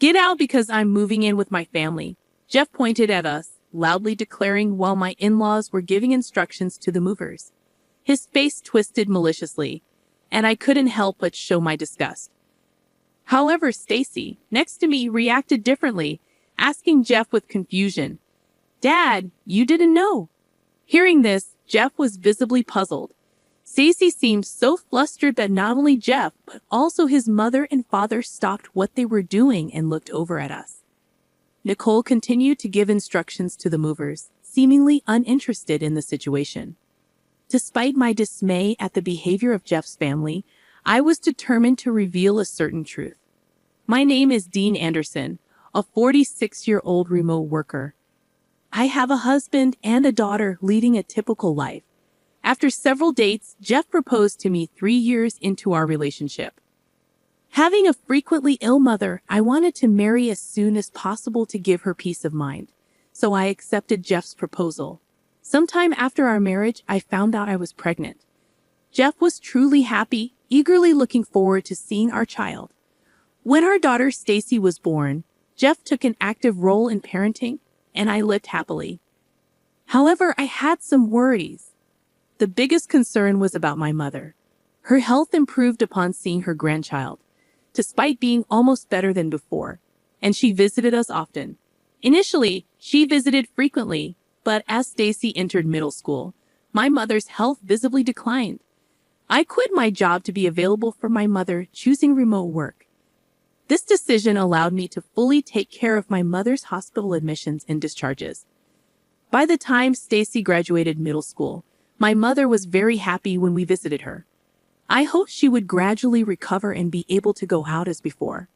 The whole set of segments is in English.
Get out because I'm moving in with my family. Jeff pointed at us, loudly declaring while my in-laws were giving instructions to the movers. His face twisted maliciously, and I couldn't help but show my disgust. However, Stacy, next to me, reacted differently, asking Jeff with confusion, "Dad, you didn't know?" Hearing this, Jeff was visibly puzzled. Stacy seemed so flustered that not only Jeff, but also his mother and father stopped what they were doing and looked over at us. Nicole continued to give instructions to the movers, seemingly uninterested in the situation. Despite my dismay at the behavior of Jeff's family, I was determined to reveal a certain truth. My name is Dean Anderson, a 46-year-old remote worker. I have a husband and a daughter leading a typical life. After several dates, Jeff proposed to me 3 years into our relationship. Having a frequently ill mother, I wanted to marry as soon as possible to give her peace of mind, so I accepted Jeff's proposal. Sometime after our marriage, I found out I was pregnant. Jeff was truly happy, eagerly looking forward to seeing our child. When our daughter Stacy was born, Jeff took an active role in parenting, and I lived happily. However, I had some worries. The biggest concern was about my mother. Her health improved upon seeing her grandchild, despite being almost better than before, and she visited us often. Initially, she visited frequently, but as Stacy entered middle school, my mother's health visibly declined. I quit my job to be available for my mother, choosing remote work. This decision allowed me to fully take care of my mother's hospital admissions and discharges. By the time Stacy graduated middle school, my mother was very happy when we visited her. I hoped she would gradually recover and be able to go out as before.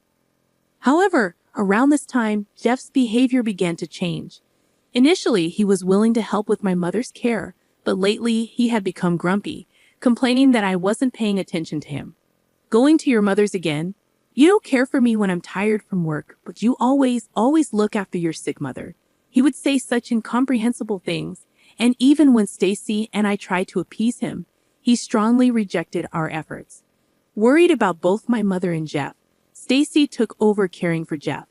However, around this time, Jeff's behavior began to change. Initially, he was willing to help with my mother's care, but lately he had become grumpy, complaining that I wasn't paying attention to him. "Going to your mother's again? You don't care for me when I'm tired from work, but you always look after your sick mother." He would say such incomprehensible things, and even when Stacy and I tried to appease him, he strongly rejected our efforts. Worried about both my mother and Jeff, Stacy took over caring for Jeff.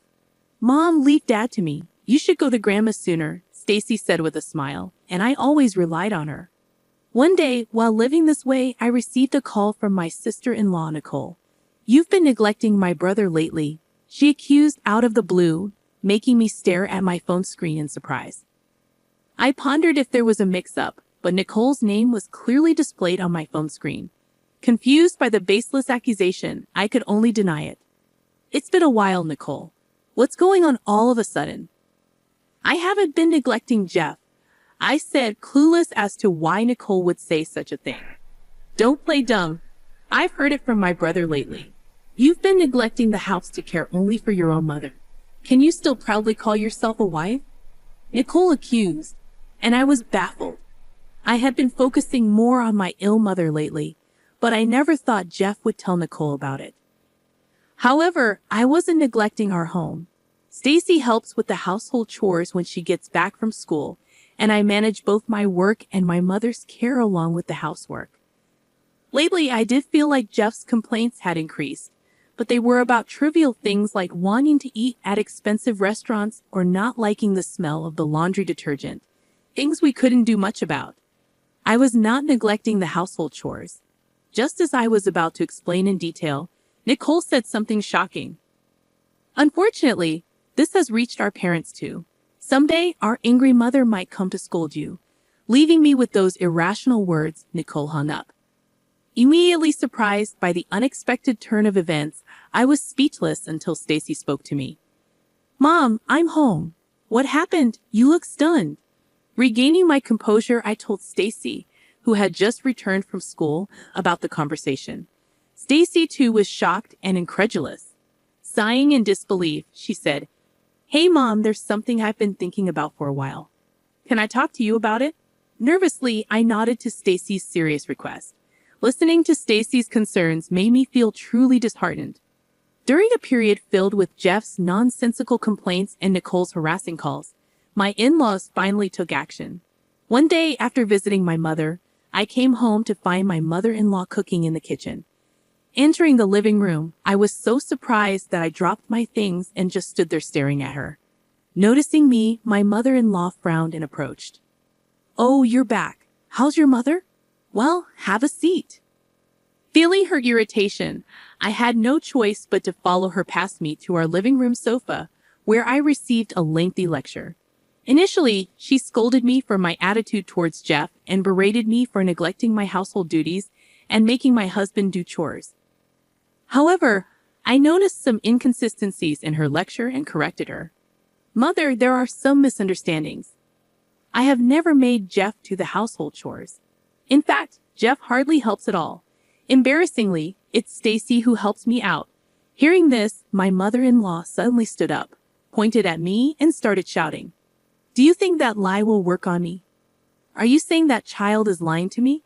"Mom, leave Dad to me. You should go to Grandma sooner," Stacy said with a smile, and I always relied on her. One day, while living this way, I received a call from my sister-in-law, Nicole. "You've been neglecting my brother lately," she accused out of the blue, making me stare at my phone screen in surprise. I pondered if there was a mix-up, but Nicole's name was clearly displayed on my phone screen. Confused by the baseless accusation, I could only deny it. "It's been a while, Nicole. What's going on all of a sudden?" "I haven't been neglecting Jeff," I said, clueless as to why Nicole would say such a thing. "Don't play dumb. I've heard it from my brother lately. You've been neglecting the house to care only for your own mother. Can you still proudly call yourself a wife?" Nicole accused, and I was baffled. I had been focusing more on my ill mother lately, but I never thought Jeff would tell Nicole about it. However, I wasn't neglecting our home. Stacy helps with the household chores when she gets back from school, and I manage both my work and my mother's care along with the housework. Lately, I did feel like Jeff's complaints had increased, but they were about trivial things like wanting to eat at expensive restaurants or not liking the smell of the laundry detergent, things we couldn't do much about. I was not neglecting the household chores. Just as I was about to explain in detail, Nicole said something shocking. "Unfortunately, this has reached our parents too. Someday, our angry mother might come to scold you." Leaving me with those irrational words, Nicole hung up. Immediately surprised by the unexpected turn of events, I was speechless until Stacy spoke to me. "Mom, I'm home. What happened? You look stunned." Regaining my composure, I told Stacy, who had just returned from school, about the conversation. Stacy, too, was shocked and incredulous. Sighing in disbelief, she said, "Hey, Mom, there's something I've been thinking about for a while. Can I talk to you about it?" Nervously, I nodded to Stacy's serious request. Listening to Stacy's concerns made me feel truly disheartened. During a period filled with Jeff's nonsensical complaints and Nicole's harassing calls, my in-laws finally took action. One day after visiting my mother, I came home to find my mother-in-law cooking in the kitchen. Entering the living room, I was so surprised that I dropped my things and just stood there staring at her. Noticing me, my mother-in-law frowned and approached. "Oh, you're back. How's your mother?" "Well, have a seat." Feeling her irritation, I had no choice but to follow her past me to our living room sofa, where I received a lengthy lecture. Initially, she scolded me for my attitude towards Jeff and berated me for neglecting my household duties and making my husband do chores. However, I noticed some inconsistencies in her lecture and corrected her. "Mother, there are some misunderstandings. I have never made Jeff do the household chores. In fact, Jeff hardly helps at all. Embarrassingly, it's Stacy who helps me out." Hearing this, my mother-in-law suddenly stood up, pointed at me, and started shouting. "Do you think that lie will work on me? Are you saying that child is lying to me?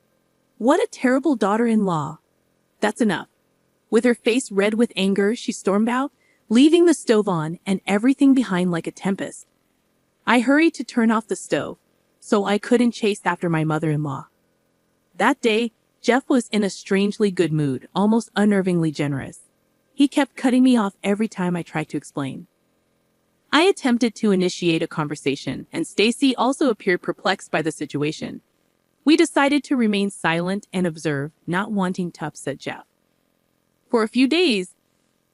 What a terrible daughter-in-law. That's enough." With her face red with anger, she stormed out, leaving the stove on and everything behind like a tempest. I hurried to turn off the stove, so I couldn't chase after my mother-in-law. That day, Jeff was in a strangely good mood, almost unnervingly generous. He kept cutting me off every time I tried to explain. I attempted to initiate a conversation, and Stacy also appeared perplexed by the situation. We decided to remain silent and observe, not wanting to upset Jeff. For a few days,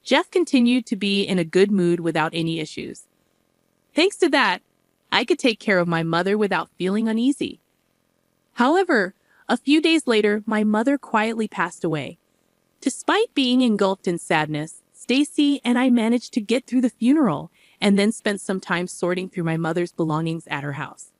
Jeff continued to be in a good mood without any issues. Thanks to that, I could take care of my mother without feeling uneasy. However, a few days later, my mother quietly passed away. Despite being engulfed in sadness, Stacy and I managed to get through the funeral and then spent some time sorting through my mother's belongings at her house.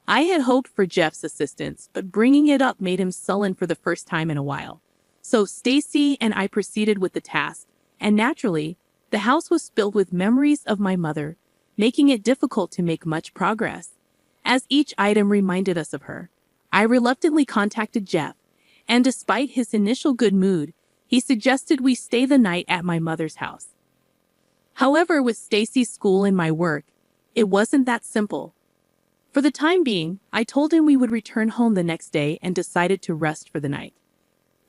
I had hoped for Jeff's assistance, but bringing it up made him sullen for the first time in a while. So Stacy and I proceeded with the task, and naturally, the house was filled with memories of my mother, making it difficult to make much progress. As each item reminded us of her, I reluctantly contacted Jeff, and despite his initial good mood, he suggested we stay the night at my mother's house. However, with Stacy's school and my work, it wasn't that simple. For the time being, I told him we would return home the next day and decided to rest for the night.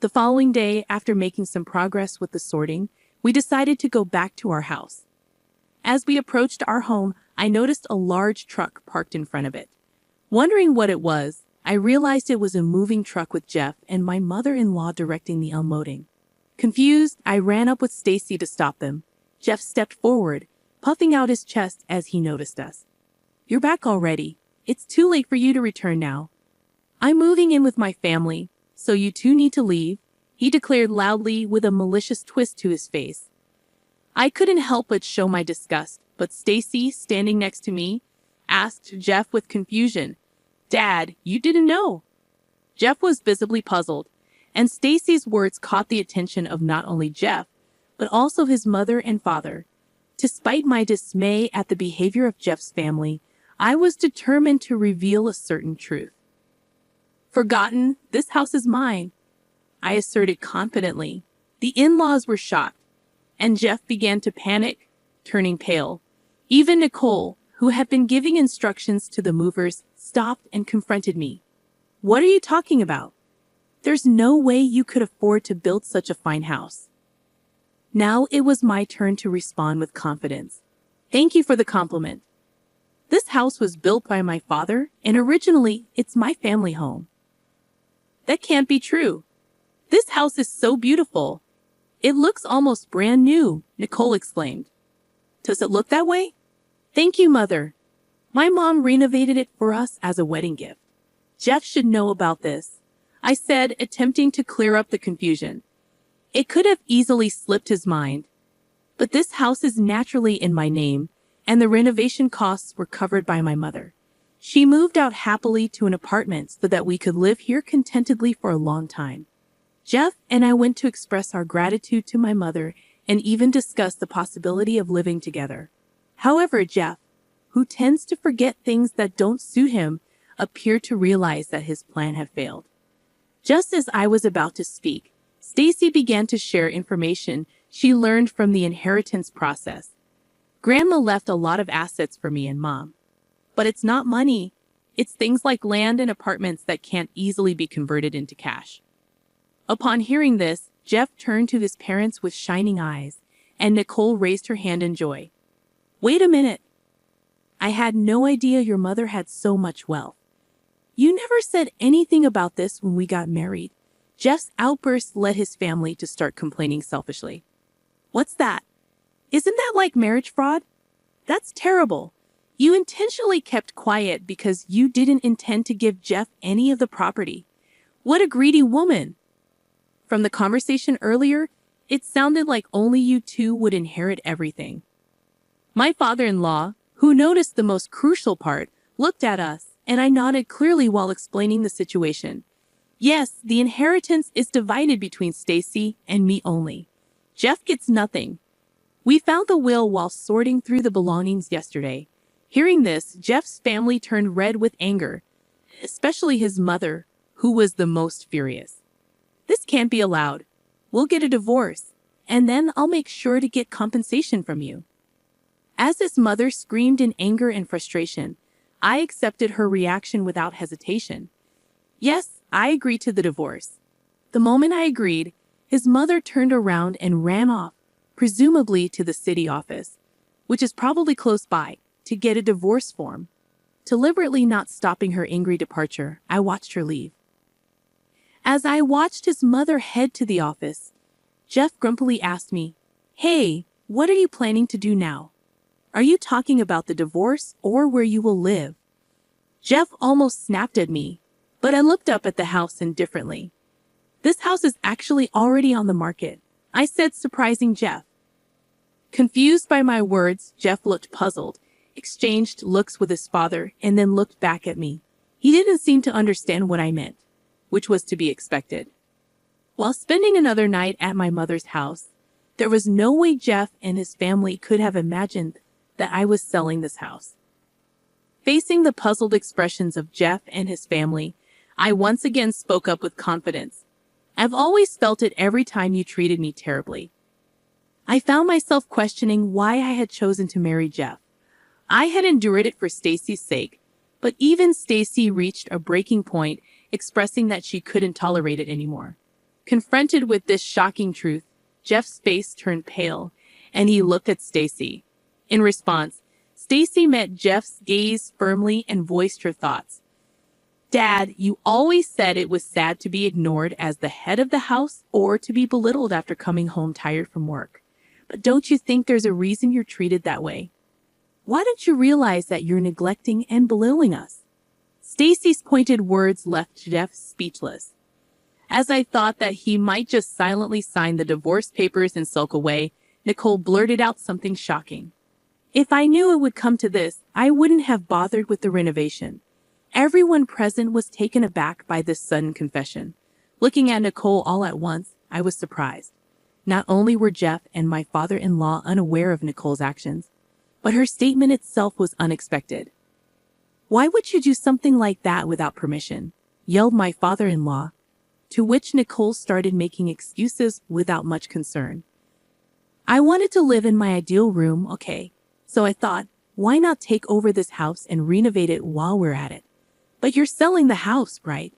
The following day, after making some progress with the sorting, we decided to go back to our house. As we approached our home, I noticed a large truck parked in front of it. Wondering what it was, I realized it was a moving truck with Jeff and my mother-in-law directing the unloading. Confused, I ran up with Stacy to stop them. Jeff stepped forward, puffing out his chest as he noticed us. "You're back already. It's too late for you to return now. I'm moving in with my family, so you two need to leave," he declared loudly with a malicious twist to his face. I couldn't help but show my disgust, but Stacy, standing next to me, asked Jeff with confusion, "Dad, you didn't know?" Jeff was visibly puzzled, and Stacy's words caught the attention of not only Jeff, but also his mother and father. Despite my dismay at the behavior of Jeff's family, I was determined to reveal a certain truth. "Forgotten, this house is mine," I asserted confidently. The in-laws were shocked, and Jeff began to panic, turning pale. Even Nicole, who had been giving instructions to the movers, stopped and confronted me. "What are you talking about? There's no way you could afford to build such a fine house." Now it was my turn to respond with confidence. "Thank you for the compliment. This house was built by my father, and originally it's my family home." "That can't be true. This house is so beautiful. It looks almost brand new," Nicole exclaimed. "Does it look that way?" "Thank you, Mother. My mom renovated it for us as a wedding gift. Jeff should know about this," I said, attempting to clear up the confusion. It could have easily slipped his mind. But this house is naturally in my name, and the renovation costs were covered by my mother. She moved out happily to an apartment so that we could live here contentedly for a long time. Jeff and I went to express our gratitude to my mother and even discuss the possibility of living together. However, Jeff, who tends to forget things that don't suit him, appeared to realize that his plan had failed. Just as I was about to speak, Stacy began to share information she learned from the inheritance process. "Grandma left a lot of assets for me and Mom. But it's not money. It's things like land and apartments that can't easily be converted into cash." Upon hearing this, Jeff turned to his parents with shining eyes, and Nicole raised her hand in joy. Wait a minute. I had no idea your mother had so much wealth. You never said anything about this when we got married. Jeff's outburst led his family to start complaining selfishly. What's that? Isn't that like marriage fraud? That's terrible. You intentionally kept quiet because you didn't intend to give Jeff any of the property. What a greedy woman. From the conversation earlier, it sounded like only you two would inherit everything. My father-in-law, who noticed the most crucial part, looked at us, and I nodded clearly while explaining the situation. Yes, the inheritance is divided between Stacy and me only. Jeff gets nothing. We found the will while sorting through the belongings yesterday. Hearing this, Jeff's family turned red with anger, especially his mother, who was the most furious. This can't be allowed. We'll get a divorce, and then I'll make sure to get compensation from you. As his mother screamed in anger and frustration, I accepted her reaction without hesitation. Yes, I agreed to the divorce. The moment I agreed, his mother turned around and ran off, presumably to the city office, which is probably close by, to get a divorce form. Deliberately not stopping her angry departure, I watched her leave. As I watched his mother head to the office, Jeff grumpily asked me, Hey, what are you planning to do now? Are you talking about the divorce or where you will live? Jeff almost snapped at me, but I looked up at the house indifferently. This house is actually already on the market, I said, surprising Jeff. Confused by my words, Jeff looked puzzled, exchanged looks with his father, and then looked back at me. He didn't seem to understand what I meant, which was to be expected. While spending another night at my mother's house, there was no way Jeff and his family could have imagined that I was selling this house. Facing the puzzled expressions of Jeff and his family, I once again spoke up with confidence. I've always felt it every time you treated me terribly. I found myself questioning why I had chosen to marry Jeff. I had endured it for Stacy's sake, but even Stacy reached a breaking point, expressing that she couldn't tolerate it anymore. Confronted with this shocking truth, Jeff's face turned pale, and he looked at Stacy. In response, Stacy met Jeff's gaze firmly and voiced her thoughts. Dad, you always said it was sad to be ignored as the head of the house or to be belittled after coming home tired from work. But don't you think there's a reason you're treated that way? Why don't you realize that you're neglecting and belittling us? Stacy's pointed words left Jeff speechless. As I thought that he might just silently sign the divorce papers and sulk away, Nicole blurted out something shocking. If I knew it would come to this, I wouldn't have bothered with the renovation. Everyone present was taken aback by this sudden confession. Looking at Nicole all at once, I was surprised. Not only were Jeff and my father-in-law unaware of Nicole's actions, but her statement itself was unexpected. Why would you do something like that without permission? Yelled my father-in-law, to which Nicole started making excuses without much concern. I wanted to live in my ideal room, okay, so I thought, why not take over this house and renovate it while we're at it? But you're selling the house, right?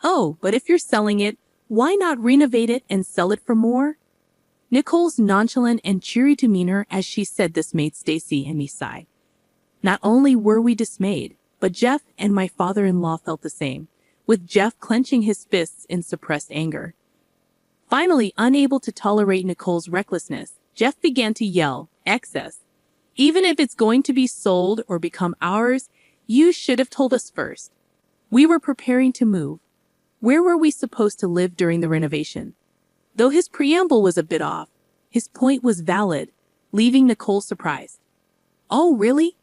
Oh, but if you're selling it, why not renovate it and sell it for more? Nicole's nonchalant and cheery demeanor as she said this made Stacy and me sigh. Not only were we dismayed, but Jeff and my father-in-law felt the same, with Jeff clenching his fists in suppressed anger. Finally, unable to tolerate Nicole's recklessness, Jeff began to yell, "Excess! Even if it's going to be sold or become ours, you should have told us first. We were preparing to move. Where were we supposed to live during the renovation?" Though his preamble was a bit off, his point was valid, leaving Nicole surprised. "Oh, really?"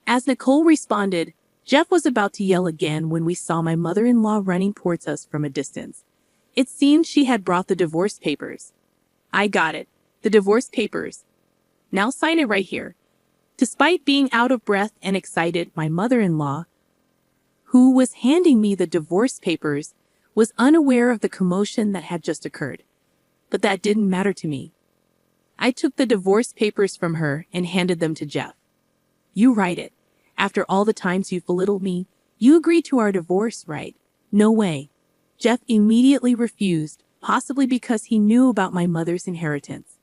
As Nicole responded, Jeff was about to yell again when we saw my mother-in-law running towards us from a distance. It seemed she had brought the divorce papers. "I got it. The divorce papers. Now sign it right here." Despite being out of breath and excited, my mother-in-law, who was handing me the divorce papers, was unaware of the commotion that had just occurred. But that didn't matter to me. I took the divorce papers from her and handed them to Jeff. "You write it. After all the times you've belittled me, you agreed to our divorce, right?" "No way." Jeff immediately refused, possibly because he knew about my mother's inheritance.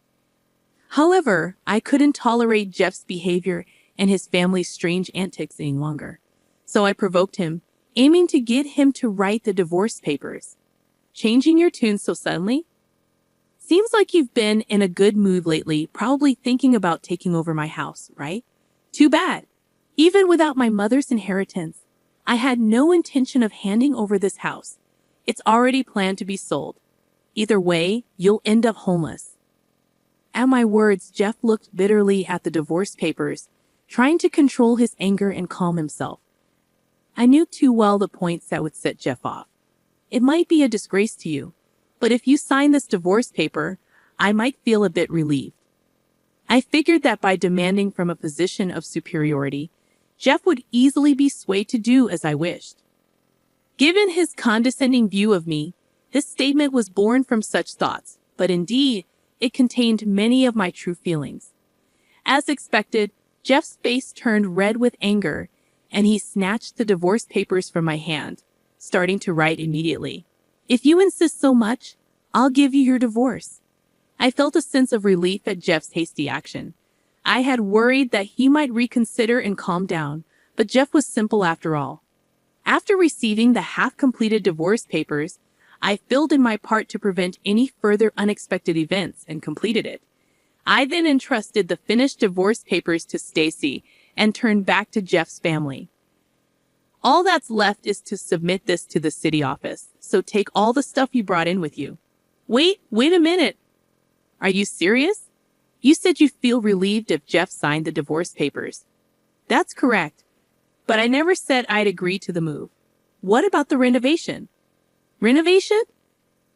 However, I couldn't tolerate Jeff's behavior and his family's strange antics any longer. So I provoked him, aiming to get him to write the divorce papers. Changing your tune so suddenly? Seems like you've been in a good mood lately, probably thinking about taking over my house, right? Too bad. Even without my mother's inheritance, I had no intention of handing over this house. It's already planned to be sold. Either way, you'll end up homeless. At my words, Jeff looked bitterly at the divorce papers, trying to control his anger and calm himself. I knew too well the points that would set Jeff off. It might be a disgrace to you, but if you sign this divorce paper, I might feel a bit relieved. I figured that by demanding from a position of superiority, Jeff would easily be swayed to do as I wished. Given his condescending view of me, this statement was born from such thoughts, but indeed, it contained many of my true feelings. As expected, Jeff's face turned red with anger, and he snatched the divorce papers from my hand, starting to write immediately. If you insist so much, I'll give you your divorce. I felt a sense of relief at Jeff's hasty action. I had worried that he might reconsider and calm down, but Jeff was simple after all. After receiving the half-completed divorce papers, I filled in my part to prevent any further unexpected events and completed it. I then entrusted the finished divorce papers to Stacy and turned back to Jeff's family. All that's left is to submit this to the city office, so take all the stuff you brought in with you. Wait a minute. Are you serious? You said you feel relieved if Jeff signed the divorce papers. That's correct, but I never said I'd agree to the move. What about the renovation? Renovation?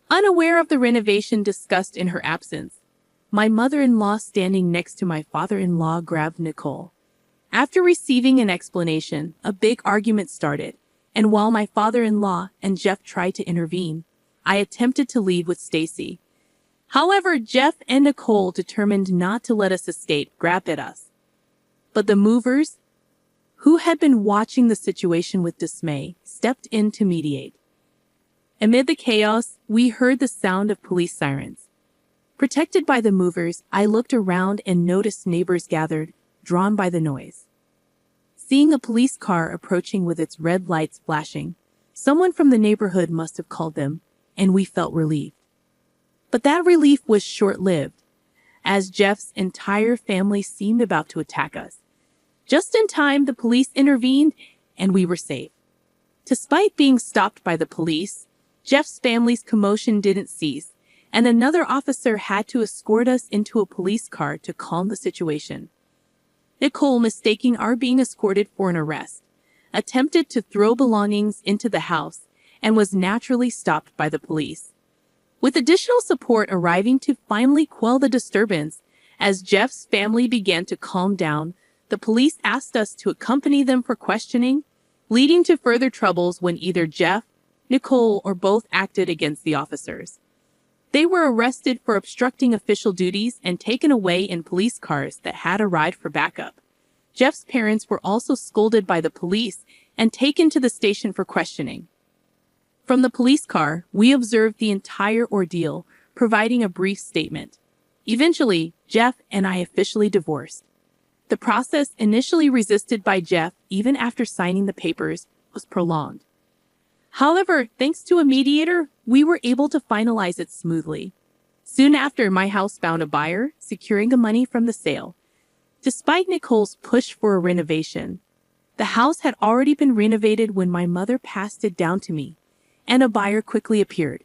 Unaware of the renovation discussed in her absence, my mother-in-law standing next to my father-in-law grabbed Nicole. After receiving an explanation, a big argument started, and while my father-in-law and Jeff tried to intervene, I attempted to leave with Stacy. However, Jeff and Nicole, determined not to let us escape, grabbed at us. But the movers, who had been watching the situation with dismay, stepped in to mediate. Amid the chaos, we heard the sound of police sirens. Protected by the movers, I looked around and noticed neighbors gathered, drawn by the noise. Seeing a police car approaching with its red lights flashing, someone from the neighborhood must have called them, and we felt relieved. But that relief was short-lived, as Jeff's entire family seemed about to attack us. Just in time, the police intervened, and we were safe. Despite being stopped by the police, Jeff's family's commotion didn't cease, and another officer had to escort us into a police car to calm the situation. Nicole, mistaking our being escorted for an arrest, attempted to throw belongings into the house and was naturally stopped by the police. With additional support arriving to finally quell the disturbance, as Jeff's family began to calm down, the police asked us to accompany them for questioning, leading to further troubles when either Jeff, Nicole, or both acted against the officers. They were arrested for obstructing official duties and taken away in police cars that had arrived for backup. Jeff's parents were also scolded by the police and taken to the station for questioning. From the police car, we observed the entire ordeal, providing a brief statement. Eventually, Jeff and I officially divorced. The process, initially resisted by Jeff even after signing the papers, was prolonged. However, thanks to a mediator, we were able to finalize it smoothly. Soon after, my house found a buyer, securing the money from the sale. Despite Nicole's push for a renovation, the house had already been renovated when my mother passed it down to me, and a buyer quickly appeared.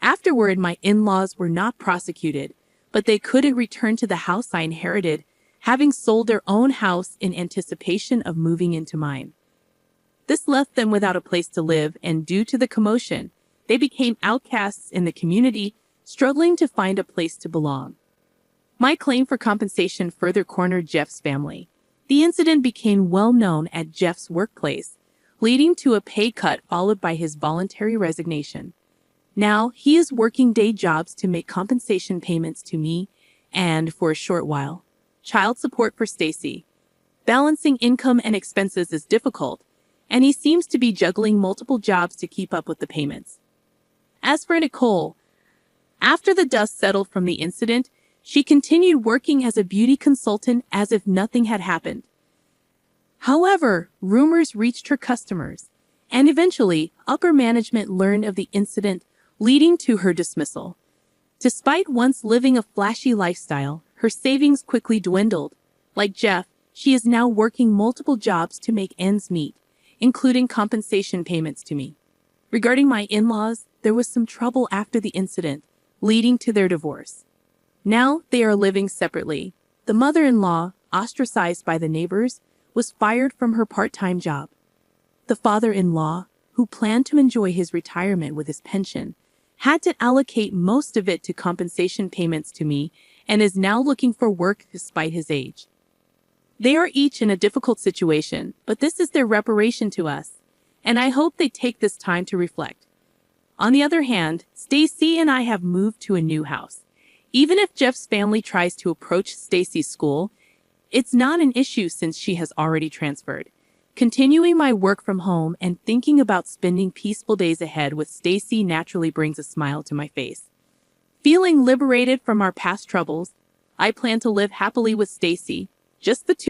Afterward, my in-laws were not prosecuted, but they couldn't return to the house I inherited, having sold their own house in anticipation of moving into mine. This left them without a place to live, and due to the commotion, they became outcasts in the community, struggling to find a place to belong. My claim for compensation further cornered Jeff's family. The incident became well known at Jeff's workplace, leading to a pay cut followed by his voluntary resignation. Now, he is working day jobs to make compensation payments to me and, for a short while, child support for Stacy. Balancing income and expenses is difficult, and he seems to be juggling multiple jobs to keep up with the payments. As for Nicole, After the dust settled from the incident, she continued working as a beauty consultant as if nothing had happened. However, rumors reached her customers, and eventually, upper management learned of the incident, leading to her dismissal. Despite once living a flashy lifestyle, her savings quickly dwindled. Like Jeff, she is now working multiple jobs to make ends meet, including compensation payments to me. Regarding my in-laws, there was some trouble after the incident, leading to their divorce. Now they are living separately. The mother-in-law, ostracized by the neighbors, was fired from her part-time job. The father-in-law, who planned to enjoy his retirement with his pension, had to allocate most of it to compensation payments to me and is now looking for work despite his age. They are each in a difficult situation, but this is their reparation to us, and I hope they take this time to reflect. On the other hand, Stacy and I have moved to a new house. Even if Jeff's family tries to approach Stacy's school, it's not an issue since she has already transferred. Continuing my work from home and thinking about spending peaceful days ahead with Stacy naturally brings a smile to my face. Feeling liberated from our past troubles, I plan to live happily with Stacy, just the two.